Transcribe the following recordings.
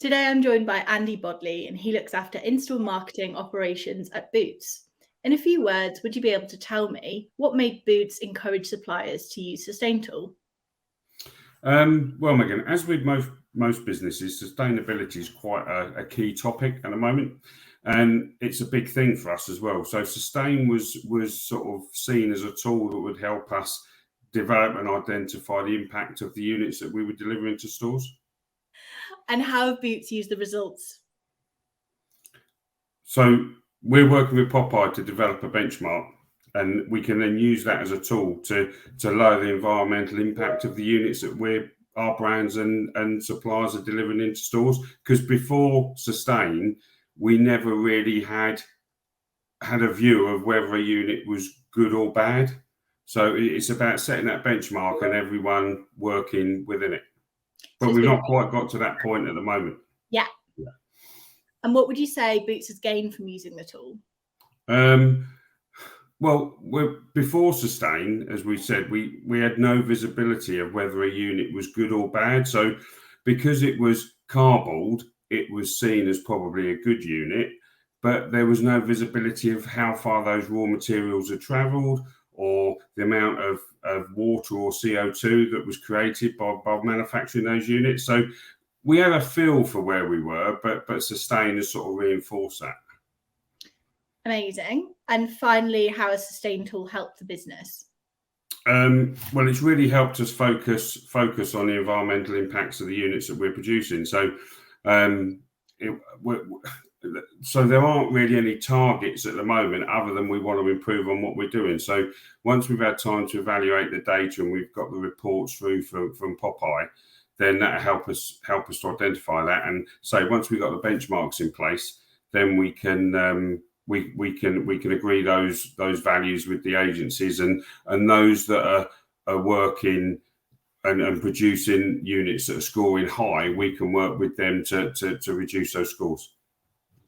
Today I'm joined by Andy Bodley, and he looks after in-store marketing operations at Boots. In a few words, would you be able to tell me what made Boots encourage suppliers to use SustainTool? Well, Megan, as with most businesses, sustainability is quite a key topic at the moment, and it's a big thing for us as well. So, Sustain was sort of seen as a tool that would help us develop and identify the impact of the units that we were delivering to stores. And how have Boots used the results? So, we're working with POPAI to develop a benchmark, and we can then use that as a tool to lower the environmental impact of the units that our brands and suppliers are delivering into stores. Because before Sustain, we never really had a view of whether a unit was good or bad. So it's about setting that benchmark and everyone working within it. But we've not quite got to that point at the moment. Yeah. And what would you say Boots has gained from using the tool? Well, before Sustain, as we said, we had no visibility of whether a unit was good or bad. So because it was cardboard, it was seen as probably a good unit, but there was no visibility of how far those raw materials had travelled or the amount of water or CO2 that was created by manufacturing those units. So we had a feel for where we were, but Sustain has sort of reinforced that. Amazing. And finally, how has SustainTool helped the business? Well, it's really helped us focus on the environmental impacts of the units that we're producing. So, so there aren't really any targets at the moment other than we want to improve on what we're doing. So once we've had time to evaluate the data and we've got the reports through from POPAI, then that'll help us to identify that. And so once we've got the benchmarks in place, then we can we can agree those values with the agencies and those that are working and producing units that are scoring high, we can work with them to reduce those scores.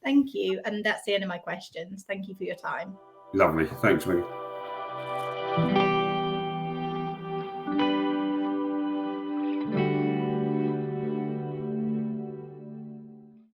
Thank you. And that's the end of my questions. Thank you for your time. Lovely. Thanks, Megan.